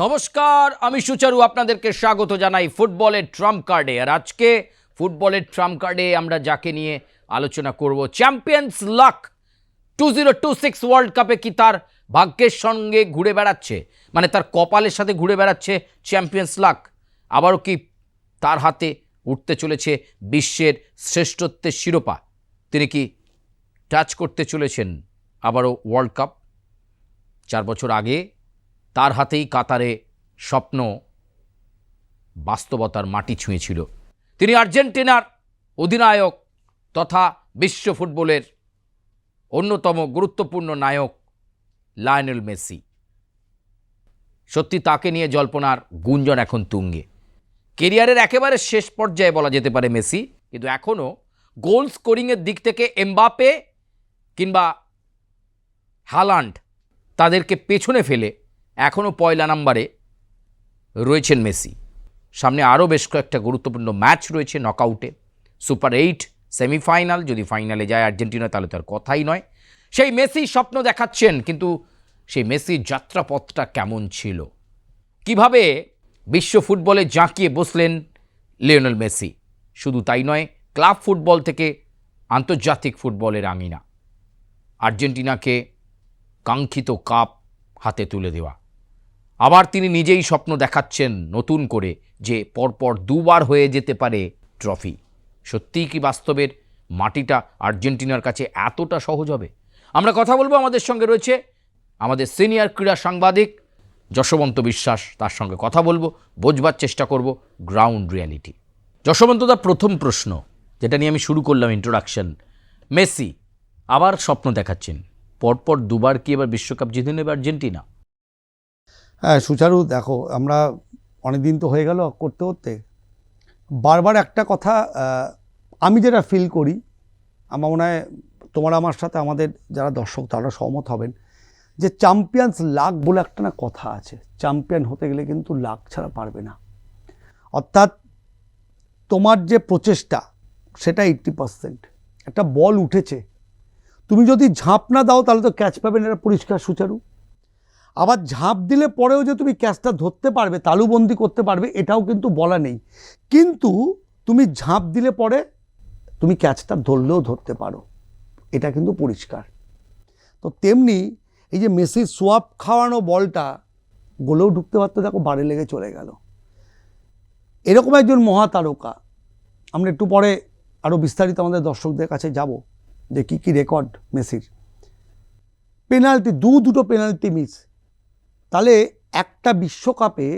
নমস্কার, আমি সুচারু আপনাদেরকে স্বাগত জানাই ফুটবলের ট্রাম্প কার্ডে। আর আজকে ফুটবলের ট্রাম্প কার্ডে আমরা যাকে নিয়ে আলোচনা করব, চ্যাম্পিয়ন্স লাক 2026 ওয়ার্ল্ড কাপে কি তার ভাগ্যের সঙ্গে ঘুরে বেড়াচ্ছে, মানে তার কপালের সাথে ঘুরে বেড়াচ্ছে চ্যাম্পিয়ন্স লাক? আবারও কি তার হাতে উঠতে চলেছে বিশ্বের শ্রেষ্ঠত্বের শিরোপা? তিনি কি টাচ করতে চলেছেন আবারও ওয়ার্ল্ড কাপ? 4 বছর আগে তার হাতেই কাতারে স্বপ্ন বাস্তবতার মাটি ছুঁয়েছিল। তিনি আর্জেন্টিনার অধিনায়ক তথা বিশ্ব ফুটবলের অন্যতম গুরুত্বপূর্ণ নায়ক লায়নেল মেসি। সত্যি তাকে নিয়ে জল্পনার গুঞ্জন এখন তুঙ্গে। কেরিয়ারের একেবারে শেষ পর্যায়ে বলা যেতে পারে মেসি, কিন্তু এখনও গোল স্কোরিংয়ের দিক থেকে এমবাপে কিংবা হালান্ড তাদেরকে পেছনে ফেলে এখনও পয়লা নম্বরে রয়েছেন মেসি। সামনে আরও বেশ কয়েকটা গুরুত্বপূর্ণ ম্যাচ রয়েছে নকআউটে, সুপার 8, সেমিফাইনাল। যদি ফাইনালে যায় আর্জেন্টিনা তাহলে তার কথাই নয়। সেই মেসি স্বপ্ন দেখাচ্ছেন, কিন্তু সেই মেসির যাত্রাপথটা কেমন ছিল? কিভাবে বিশ্ব ফুটবলে জাঁকিয়ে বসলেন লিওনেল মেসি? শুধু তাই নয়, ক্লাব ফুটবল থেকে আন্তর্জাতিক ফুটবলের আঙিনা, আর্জেন্টিনাকে কাঙ্ক্ষিত কাপ হাতে তুলে দেওয়া। আবার তিনি নিজেই স্বপ্ন দেখাচ্ছেন নতুন করে যে পরপর 2 বার হয়ে যেতে পারে ট্রফি। সত্যিই কি বাস্তবের মাটিটা আর্জেন্টিনার কাছে এতটা সহজ হবে? আমরা কথা বলবো, আমাদের সঙ্গে রয়েছে আমাদের সিনিয়র ক্রীড়া সাংবাদিক যশবন্ত বিশ্বাস। তার সঙ্গে কথা বলবো, বোঝবার চেষ্টা করব গ্রাউন্ড রিয়ালিটি। যশবন্তদা, প্রথম প্রশ্ন যেটা নিয়ে আমি শুরু করলাম ইন্ট্রোডাকশন, মেসি আবার স্বপ্ন দেখাচ্ছেন, পরপর 2 বার কি এবার বিশ্বকাপ জিতে নেবে আর্জেন্টিনা? হ্যাঁ সুচারু, দেখো আমরা অনেক দিন তো হয়ে গেল করতে করতে বারবার একটা কথা আমি যেটা ফিল করি, আমার মনে হয় তোমার আমার সাথে আমাদের যারা দর্শক তারা সহমত হবেন, যে চ্যাম্পিয়ন্স লাক বলে একটা না কথা আছে। চ্যাম্পিয়ন হতে গেলে কিন্তু লাক ছাড়া পারবে না। অর্থাৎ তোমার যে প্রচেষ্টা সেটা 80%। একটা বল উঠেছে, তুমি যদি ঝাঁপ না দাও তাহলে তো ক্যাচ পাবে না, এটা পরিষ্কার সুচারু। আবার ঝাঁপ দিলে পরেও যে তুমি ক্যাচটা ধরতে পারবে, তালুবন্দি করতে পারবে, এটাও কিন্তু বলা নেই। কিন্তু তুমি ঝাঁপ দিলে পরে তুমি ক্যাচটা ধরলেও ধরতে পারো, এটা কিন্তু পরিষ্কার। তো তেমনি এই যে মেসির সোয়াপ খাওয়ানো বলটা গোলেও ঢুকতে পারতো, দেখো বারে লেগে চলে গেল। এরকম একজন মহাতারকা, আমরা একটু পরে আরও বিস্তারিত আমাদের দর্শকদের কাছে যাব যে কী কী রেকর্ড মেসির। পেনাল্টি, দুটো পেনাল্টি মিস, তাহলে একটা বিশ্বকাপে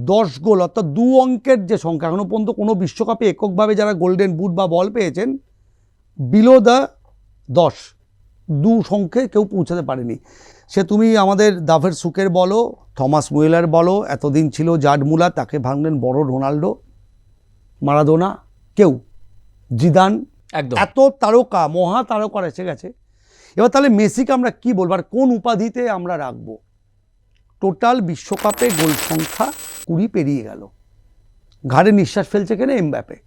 10 গোল, অর্থাৎ 2 অঙ্কের যে সংখ্যা। এখনও পর্যন্ত কোনো বিশ্বকাপে এককভাবে যারা গোল্ডেন বুট বা বল পেয়েছেন বিলো দ্য 10, 2 সংখ্যায় কেউ পৌঁছাতে পারেনি। সে তুমি আমাদের দাভের সুকের বলো, থমাস মুয়েলার বলো, এতদিন ছিল জার্ড মুলার, তাকে ভাঙলেন বড় রোনাল্ডো, মারাদোনা, কেউ জিদান, একদম এত তারকা মহা তারকার এসে গেছে। এবার তাহলে মেসিকে আমরা কি বলবো, আর কোন উপাধিতে আমরা রাখবো? টোটাল বিশ্বকাপে গোল সংখ্যা 20 পেরিয়ে গেল। ঘাড়ে নিঃশ্বাস ফেলছে কেন এমবাপে,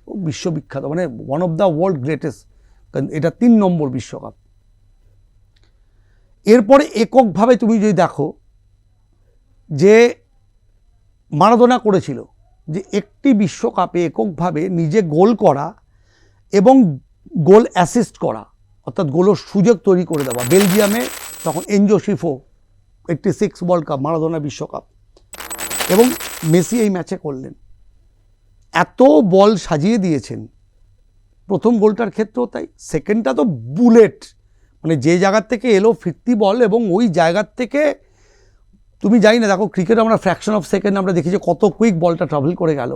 ও বিশ্ববিখ্যাত, মানে one of the world greatest, এটা 3 নম্বর বিশ্বকাপ। এরপরে এককভাবে তুমি যদি দেখো যে মারাদোনা করেছিল, যে একটি বিশ্বকাপে এককভাবে নিজে গোল করা এবং গোল অ্যাসিস্ট করা, অর্থাৎ গোলের সুযোগ তৈরি করে দেওয়া। বেলজিয়ামে তখন এনজো শিফো 86 ওয়ার্ল্ড কাপ, মারাদোনা বিশ্বকাপ, এবং মেসি এই ম্যাচে করলেন। এত বল সাজিয়ে দিয়েছেন, প্রথম গোলটার ক্ষেত্রেও তাই, সেকেন্ডটা তো বুলেট, মানে যে জায়গার থেকে এলো ফিরতি বল, এবং ওই জায়গার থেকে তুমি জানি না, দেখো ক্রিকেট আমরা ফ্র্যাকশন অফ সেকেন্ড আমরা দেখি যে কত কুইক বলটা ট্রাভেল করে গেল।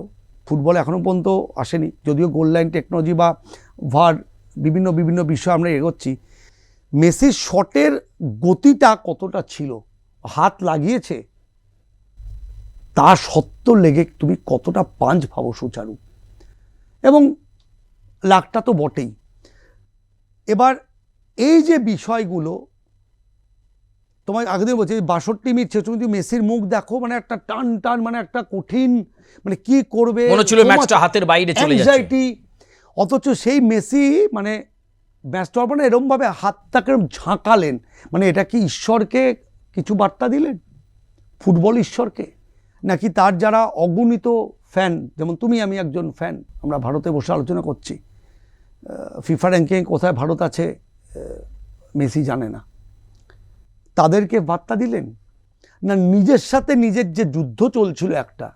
ফুটবলে এখনও পর্যন্ত আসেনি, যদিও গোল লাইন টেকনোলজি বা ভার বিভিন্ন বিষয় আমরা এগোচ্ছি। মেসির শটের গতিটা কতটা ছিল, হাত লাগিয়েছে, তা সত্ত্বেও লেগে তুমি কতটা পাঞ্চ ভাবো সুচারু, এবং লাকটা তো বটেই। এবার এই যে বিষয়গুলো তোমায় আগে দিন বলছি, 62 মিনিট তুমি যদি মেসির মুখ দেখো, মানে একটা টান, মানে একটা কঠিন, মানে কি করবে মনে ছিল ম্যাচটা হাতের বাইরে চলে যাচ্ছে। অথচ সেই মেসি মানে ম্যাচটা মানে এরকমভাবে হাতটাকে ঝাঁকালেন, মানে এটা কি ঈশ্বরকে কিছু বার্তা দিলেন? ফুটবল ঈশ্বরকে, নাকি তার যারা অগণিত ফ্যান, যেমন তুমি, আমি একজন ফ্যান, আমরা ভারতে বসে আলোচনা করছি, ফিফা র্যাঙ্কিং কোথায় ভারত আছে মেসি জানে না, তাদেরকে বার্তা দিলেন, না নিজের সাথে নিজের যে যুদ্ধ চলছিল একটা,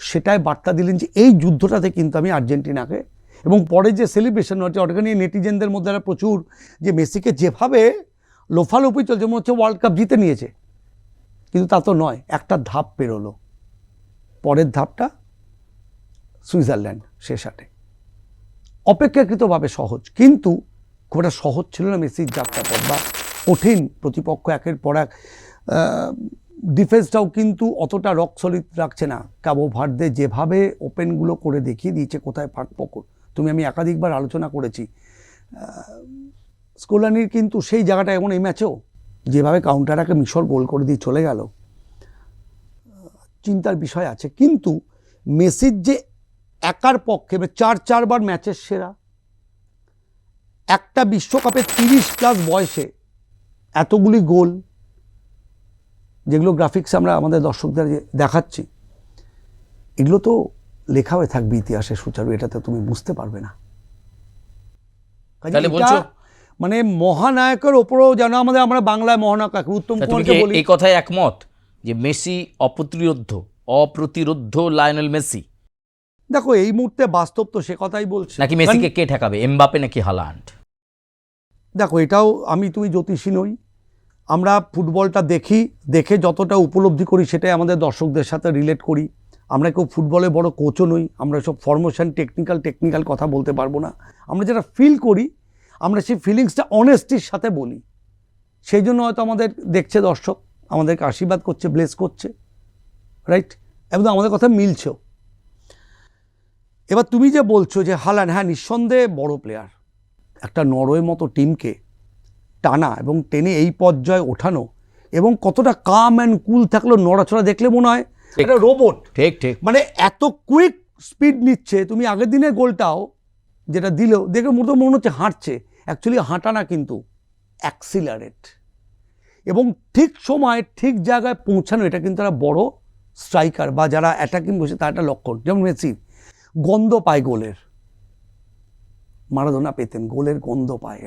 সেটাই বার্তা দিলেন যে এই যুদ্ধটাতে কিন্তু আমি আর্জেন্টিনাকে, এবং পরে যে সেলিব্রেশন হচ্ছে ওটাকে নিয়ে নেটিজেনদের মধ্যে একটা প্রচুর, যে মেসিকে যেভাবে লোফালোফি চলছে মনে হচ্ছে ওয়ার্ল্ড কাপ জিতে নিয়েছে, কিন্তু তা তো নয়, একটা ধাপ পেরোলো, পরের ধাপটা সুইজারল্যান্ড শেষ আটে, অপেক্ষাকৃতভাবে সহজ, কিন্তু খুব একটা সহজ ছিল না মেসির যাত্রাপথ, বা কঠিন প্রতিপক্ষ একের পর এক, ডিফেন্সটাও কিন্তু অতটা রক সলিড রাখছে না, কাবো ভার্দে যেভাবে ওপেনগুলো করে দেখিয়ে দিয়েছে কোথায় ফাঁক ফোকর, আমি একাধিকবার আলোচনা করেছি, স্কোলানির কিন্তু সেই জায়গাটা এখন এই ম্যাচেও যেভাবে কাউন্টারটাকে মিশর গোল করে দিয়ে চলে গেল, চিন্তার বিষয় আছে। কিন্তু মেসির যে একার পক্ষে 4 ম্যাচের সেরা, একটা বিশ্বকাপে 30+ বয়সে এতগুলি গোল, যেগুলো গ্রাফিক্স আমরা আমাদের দর্শকদের দেখাচ্ছি, এগুলো তো লেখা হয়ে থাকবে ইতিহাসে সুচারু, এটাতে তুমি বুঝতে পারবে না। মানে মহানায়কের ওপরেও যেন আমরা বাংলায় মহানায়ক উত্তম কুমারকে বলি, এই কথায় একমত যে মেসি অপ্রতিরোধ্য লায়নেল মেসি? দেখো এই মুহূর্তে বাস্তব তো সে কথাই বলছে, নাকি মেসিকে কে ঠেকাবে, এমবাপে নাকি হালান্ড? দেখো এটাও আমি তুমি জ্যোতিষী নই, আমরা ফুটবলটা দেখে যতটা উপলব্ধি করি সেটাই আমাদের দর্শকদের সাথে রিলেট করি। আমরা কেউ ফুটবলে বড় কোচও নই, আমরা সব ফরমেশন টেকনিক্যাল কথা বলতে পারবো না। আমরা যেটা ফিল করি আমরা সেই ফিলিংসটা অনেস্টির সাথে বলি, সেই জন্য হয়তো আমাদের দেখছে দর্শক, আমাদেরকে আশীর্বাদ করছে, ব্লেস করছে, রাইট, এবং আমাদের কথা মিলছেও। এবার তুমি যে বলছো যে হালান্ড, হ্যাঁ নিঃসন্দেহে বড় প্লেয়ার, একটা নরওয়ের মতো টিমকে টানা এবং টেনে এই পর্যায়ে ওঠানো, এবং কতটা কাম অ্যান্ড কুল থাকলো, নড়াচড়া দেখলে মনে হয় একটা রোবট, ঠিক মানে এত কুইক স্পিড নিচ্ছে। তুমি আগের দিনের গোলটাও যেটা দিল দেখে মনে হচ্ছে হাঁটছে, অ্যাকচুয়ালি হাঁটা না, কিন্তু অ্যাক্সিলারেট, এবং ঠিক সময় ঠিক জায়গায় পৌঁছানো, এটা কিন্তু একটা বড় স্ট্রাইকার বা যারা অ্যাটাকিং বসে তার একটা লক্ষণ। যেমন মেসি গন্ধ পায় গোলের, মারাদোনা পেতেন, গোলের গন্ধ পায়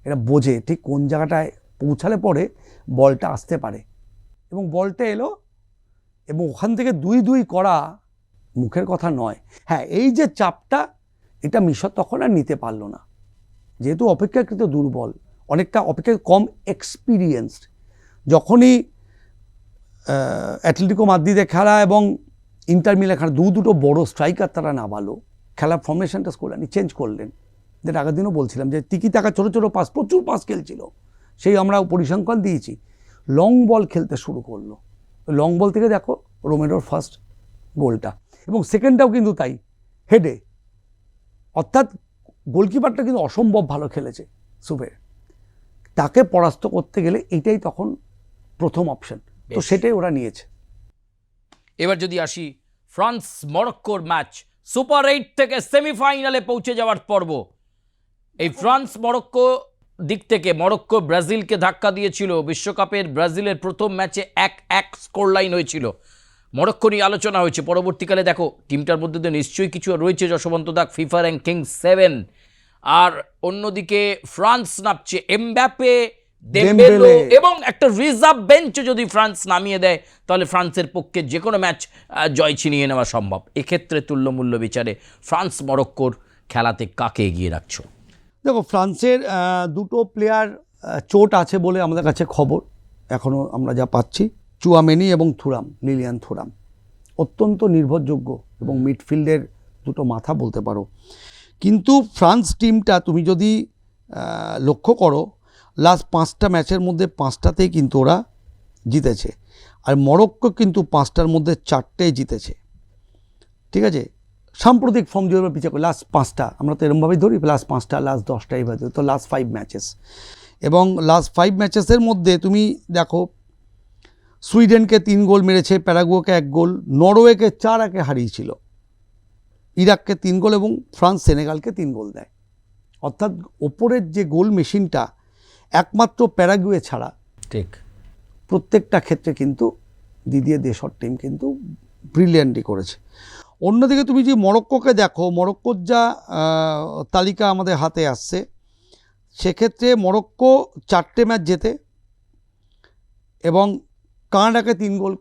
এরা বোঝে ঠিক কোন জায়গাটায় পৌঁছালে পরে বলটা আসতে পারে, এবং বলটা এলো, এবং ওখান থেকে 2-2 করা মুখের কথা নয়। হ্যাঁ এই যে চাপটা, এটা মিশর তখন আর নিতে পারলো না, যেহেতু অপেক্ষাকৃত দুর্বল, অনেকটা অপেক্ষা কম এক্সপিরিয়েন্সড। যখনই অ্যাটলেটিকো মাদ্রিদে খেলা এবং ইন্টার মিলানে খেলা, দুটো বড় স্ট্রাইকার তারা নামালো, খেলার ফরমেশনটা স্কোলানি চেঞ্জ করলেন, যেটা আগের দিনও বলছিলাম যে তিকি টাকা ছোটো পাস, প্রচুর পাস খেলছিল, সেই আমরা পরিসংখ্যান দিয়েছি। লং বল খেলতে শুরু করলো, লং বল থেকে দেখো রোমেরোর ফার্স্ট গোলটা, এবং সেকেন্ডটাও কিন্তু তাই, হেডে, অর্থাৎ গোলকিপারটা কিন্তু অসম্ভব ভালো খেলেছে সুবে, তাকে পরাস্ত করতে গেলে এটাই তখন প্রথম অপশন, তো সেটাই ওরা নিয়েছে। এবার যদি আসি ফ্রান্স মরক্কোর ম্যাচ, সুপার 8 থেকে সেমিফাইনালে পৌঁছে যাওয়ার পর্ব। এই ফ্রান্স মরক্কো দিক থেকে মরক্কো ব্রাজিলকে ধাক্কা দিয়েছিল, বিশ্বকাপের ব্রাজিলের প্রথম ম্যাচে 1-1 স্কোর লাইন হয়েছিল, মরক্কো নিয়ে আলোচনা হয়েছে। পরবর্তীকালে দেখো টিমটার মধ্যে তো নিশ্চয়ই কিছু রয়েছে, যশবন্ত দাগ, ফিফা র্যাঙ্কিং 7, আর অন্যদিকে ফ্রান্স নামছে এমবাপে, দেম্বেলে এবং একটা রিজার্ভ বেঞ্চ যদি ফ্রান্স নামিয়ে দেয় তাহলে ফ্রান্সের পক্ষে যে কোনো ম্যাচ জয় ছিনিয়ে নেওয়া সম্ভব। এক্ষেত্রে তুল্যমূল্য বিচারে ফ্রান্স মরক্কোর খেলাতে কাকে এগিয়ে রাখছো? দেখো ফ্রান্সের দুটো প্লেয়ার চোট আছে বলে আমাদের কাছে খবর, এখনও আমরা যা পাচ্ছি, চুয়ামেনি এবং লিলিয়ান থুরাম, অত্যন্ত নির্ভরযোগ্য এবং মিডফিল্ডের দুটো মাথা বলতে পারো। কিন্তু ফ্রান্স টিমটা তুমি যদি লক্ষ্য করো, লাস্ট 5টা ম্যাচের মধ্যে 5টাতেই কিন্তু ওরা জিতেছে, আর মরক্কো কিন্তু 5টার মধ্যে 4টেই জিতেছে, ঠিক আছে। সাম্প্রতিক ফর্ম যেভাবে পিছিয়ে করে লাস্ট 5টা, আমরা তো এরমভাবেই ধরি, লাস্ট 5টা, লাস্ট 10টা, এইভাবে তো লাস্ট 5 ম্যাচেস, এবং লাস্ট 5 ম্যাচেসের মধ্যে তুমি দেখো সুইডেনকে 3 গোল মেরেছে, প্যারাগুয়েকে 1 গোল, নরওয়েকে 4-1 হারিয়েছিল, ইরাককে 3 গোল, এবং ফ্রান্স সেনেগালকে 3 গোল দেয়। অর্থাৎ ওপরের যে গোল মেশিনটা একমাত্র প্যারাগুয়ে ছাড়া, ঠিক, প্রত্যেকটা ক্ষেত্রে কিন্তু দিদিয়ে দেশর টিম কিন্তু ব্রিলিয়ান্টলি করেছে। অন্যদিকে তুমি যে মরক্কোকে দেখো, মরক্কোর যা তালিকা আমাদের হাতে আসছে, সেক্ষেত্রে মরক্কো 4টে ম্যাচ জেতে এবং কানাডাকে 3 গোল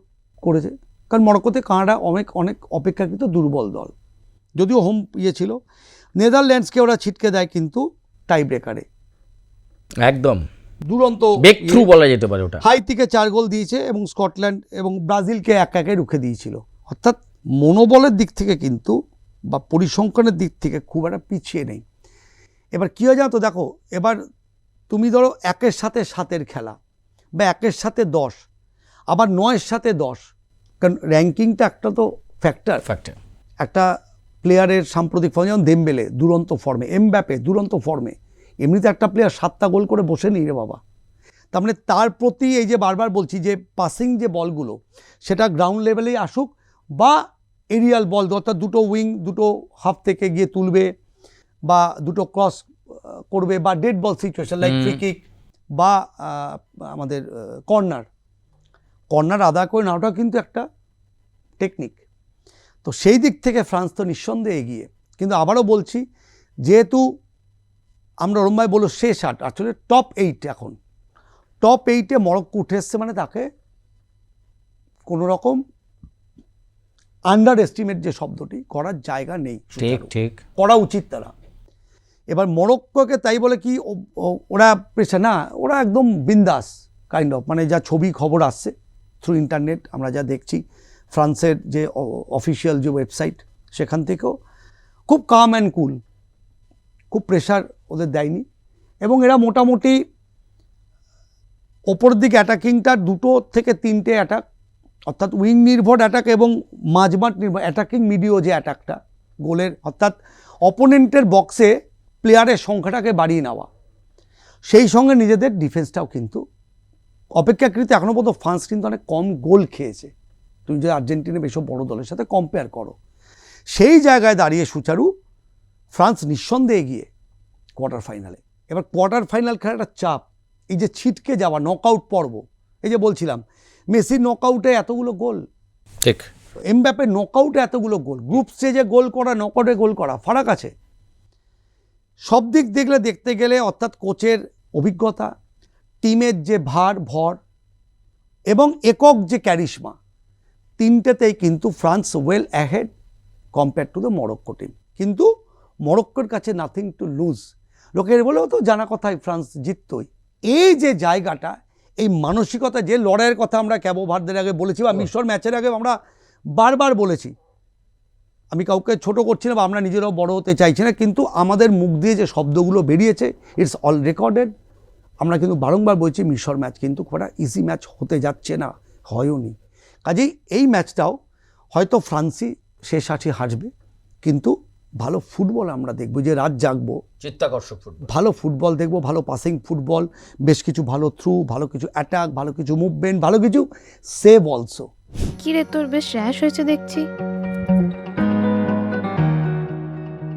করেছে। কারণ মরক্কোতে কানাডা অনেক অপেক্ষাকৃত দুর্বল দল, যদিও হোম ছিল। নেদারল্যান্ডসকে ওরা ছিটকে দেয় কিন্তু টাই ব্রেকারে, একদম দুরন্ত ব্রেক থ্রু বলা যেতে পারে ওটা। হাইতিকে 4 গোল দিয়েছে এবং স্কটল্যান্ড এবং ব্রাজিলকে 1-1 রুখে দিয়েছিল। অর্থাৎ মনোবলের দিক থেকে কিন্তু বা পরিসংখ্যানের দিক থেকে খুব একটা পিছিয়ে নেই। এবার কী হয় জানো তো, দেখো এবার তুমি ধরো 1-এর সাথে 7-এর খেলা বা 1-এর সাথে 10, আবার 9-এর সাথে 10, কারণ র্যাঙ্কিংটা একটা তো ফ্যাক্টর। একটা প্লেয়ারের সাম্প্রতিক ফর্মে, যেমন দেমবেলে দুরন্ত ফর্মে, এমবাপে দুরন্ত ফর্মে, এমনিতে একটা প্লেয়ার 7টা গোল করে বসে নেই রে বাবা। তার মানে তার প্রতি এই যে বারবার বলছি যে পাসিং যে বলগুলো, সেটা গ্রাউন্ড লেভেলেই আসুক বা এরিয়াল বল, অর্থাৎ দুটো উইং, দুটো হাফ থেকে গিয়ে তুলবে বা দুটো ক্রস করবে বা ডেড বল সিচুয়েশন লাইক ফ্রি কিক বা আমাদের কর্নার আদায় করে নেওয়াটা কিন্তু একটা টেকনিক। তো সেই দিক থেকে ফ্রান্স তো নিঃসন্দেহে এগিয়ে। কিন্তু আবারও বলছি, যেহেতু আমরা ওরমভাবে বলো শেষ 8, আসলে টপ 8, এখন টপ 8-এ মরক্কো উঠে এসছে, মানে তাকে কোনো রকম আন্ডার এস্টিমেট যে শব্দটি করার জায়গা নেই, ঠিক করা উচিত তারা। এবার মরক্কোকে তাই বলে কি ওরা প্রেশার না, ওরা একদম বিন্দাস কাইন্ড অফ, মানে যা ছবি খবর আসছে থ্রু ইন্টারনেট, আমরা যা দেখছি ফ্রান্সের যে অফিসিয়াল যে ওয়েবসাইট, সেখান থেকেও খুব কাম অ্যান্ড কুল, খুব প্রেশার ওদের দেয়নি। এবং এরা মোটামুটি ওপরের দিকে অ্যাটাকিংটা 2 থেকে 3টে অ্যাটাক, অর্থাৎ উইং নির্ভর অ্যাটাক এবং মাঝমাঠ নির্ভর অ্যাটাকিং মিডিও যে অ্যাটাকটা গোলের, অর্থাৎ অপোনেন্টের বক্সে প্লেয়ারের সংখ্যাটাকে বাড়িয়ে নেওয়া, সেই সঙ্গে নিজেদের ডিফেন্সটাও কিন্তু অপেক্ষাকৃত এখনও পর্যন্ত ফ্রান্স কিন্তু অনেক কম গোল খেয়েছে। তুমি যদি আর্জেন্টিনা এসব বড় দলের সাথে কম্পেয়ার করো, সেই জায়গায় দাঁড়িয়ে সুচারু ফ্রান্স নিঃসন্দেহে এগিয়ে কোয়ার্টার ফাইনালে। এবার কোয়ার্টার ফাইনাল খেলাটা চাপ, এই যে ছিটকে যাওয়া নকআউট পর্ব, এই যে বলছিলাম মেসির নকআউটে এতগুলো গোল, ঠিক, এমবাপে নকআউটে এতগুলো গোল, গ্রুপ স্টেজে গোল করা, নকআউটে গোল করা, ফারাক আছে। সব দিক দেখতে গেলে, অর্থাৎ কোচের অভিজ্ঞতা, টিমের যে ভর এবং একক যে ক্যারিশমা, 3টেতেই কিন্তু France well ahead compare to the Morocco team. কিন্তু মরক্কোর কাছে নাথিং টু লুজ, লোকের বলেও তো জানা কথাই ফ্রান্স জিততই। এই যে জায়গাটা, এই মানসিকতা, যে লড়াইয়ের কথা আমরা ক্যাবো ভার্দের আগে বলেছি বা মিশর ম্যাচের আগে আমরা বারবার বলেছি, আমি কাউকে ছোট করছি না বা আমরা নিজেরাও বড় হতে চাইছি না, কিন্তু আমাদের মুখ দিয়ে যে শব্দগুলো বেরিয়েছে ইটস অল রেকর্ডেড। আমরা কিন্তু বারংবার বলছি মিশর ম্যাচ কিন্তু খুব একটা ইজি ম্যাচ হতে যাচ্ছে না, হয়ওনি। কাজেই এই ম্যাচটাও হয়তো ফ্রান্সই শেষ 8-এ হাসবে, কিন্তু ভালো ফুটবল আমরা দেখব, যে রাত জাগবো, চিত্তাকর্ষক ফুটবল, ভালো ফুটবল দেখব, ভালো পাসিং ফুটবল, বেশ কিছু ভালো থ্রু, ভালো কিছু অ্যাটাক, ভালো কিছু মুভমেন্ট, ভালো কিছু সেভ অলসো। কি রে, তোর বেশ র্যাশ হয়েছে দেখছি।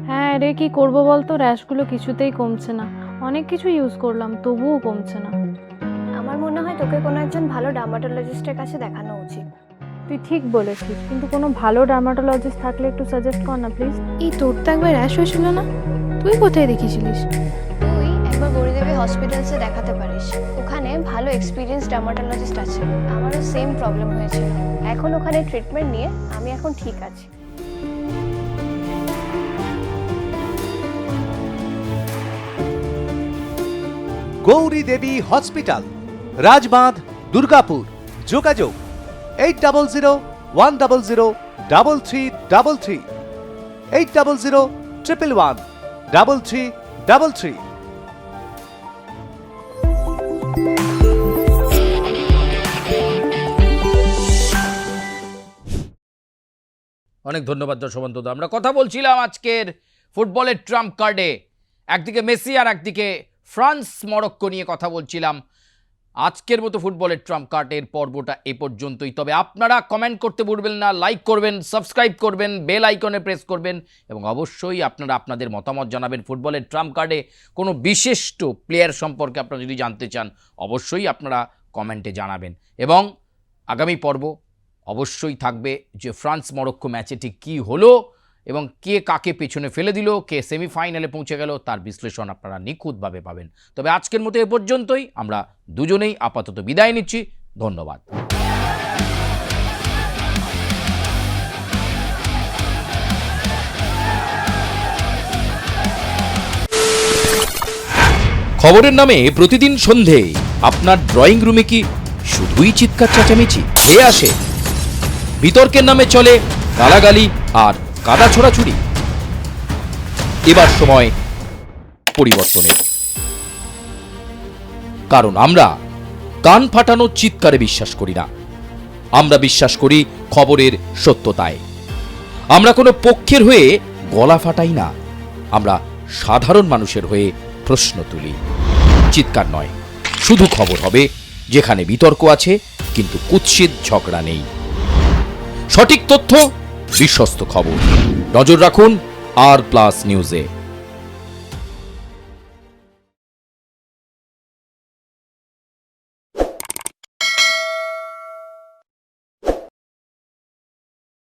হ্যাঁ রে, কি করবো বলতো, র্যাশগুলো কিছুতেই কমছে না। অনেক কিছু ইউজ করলাম তবুও কমছে না। আমার মনে হয় তোকে কোনো একজন ভালো ডার্মাটোলজিস্টের কাছে দেখানো উচিত। তুই ঠিক বলেছিস, কিন্তু কোনো ভালো ডার্মাটোলজিস্ট থাকলে একটু সাজেস্ট কর না প্লিজ। এই তোর তো একবার র্যাশ হয়েছিল না, তুই কোথায় দেখিয়েছিলিস? তুই একবার গরিদেবী হসপিটালসে দেখাতে পারিস, ওখানে ভালো এক্সপিরিয়েন্স ডার্মাটোলজিস্ট আছে। আমারও সেম প্রবলেম হয়েছিল, এখন ওখানে ট্রিটমেন্ট নিয়ে আমি এখন ঠিক আছি। গৌরী দেবী হসপিটাল, রাজবাঁধ, দুর্গাপুর। যোগাযোগ 8001003333, 8001113333। অনেক ধন্যবাদ যশবন্তদা। আমরা কথা বলছিলাম আজকের ফুটবলের ট্রাম্প কার্ডে, একদিকে মেসি আর একদিকে ফ্রান্স মরক্কো নিয়ে কথা বলছিলাম। আজকের মতো ফুটবলের ট্রাম্প কার্ডের পর্বটা এ পর্যন্তই। তবে আপনারা কমেন্ট করতে ভুলবেন না, লাইক করবেন, সাবস্ক্রাইব করবেন, বেল আইকনে প্রেস করবেন এবং অবশ্যই আপনারা আপনাদের মতামত জানাবেন। ফুটবলের ট্রাম্প কার্ডে কোনো বিশিষ্ট প্লেয়ার সম্পর্কে আপনারা যদি জানতে চান, অবশ্যই আপনারা কমেন্টে জানাবেন। এবং আগামী পর্ব অবশ্যই থাকবে যে ফ্রান্স মরক্কো ম্যাচে ঠিক কী হলো এবং কে কাকে পেছনে ফেলে দিল, কে সেমিফাইনালে পৌঁছে গেল, তার বিশ্লেষণ আপনারা নিখুঁতভাবে পাবেন। তবে আজকের মতো এ পর্যন্তই। আমরা দুজনেই আপাতত বিদায় নিচ্ছি। ধন্যবাদ। খবরের নামে প্রতিদিন সন্ধে আপনার ড্রয়িং রুমে কি শুধুই চিৎকার চেঁচামেচি হে আসে? বিতর্কের নামে চলে গালাগালি আর কাদা ছোড়াছুড়ি। এবার সময় পরিবর্তনের, কারণ আমরা কান ফাটানো চিৎকারে বিশ্বাস করি না। আমরা বিশ্বাস করি খবরের সত্যতায়। আমরা কোনো পক্ষের হয়ে গলা ফাটাই না, আমরা সাধারণ মানুষের হয়ে প্রশ্ন তুলি। চিৎকার নয়, শুধু খবর হবে যেখানে বিতর্ক আছে কিন্তু কুৎসিত ঝগড়া নেই। সঠিক তথ্য, বিশ্বস্ত খবর। নজর রাখুন আর প্লাস নিউজে।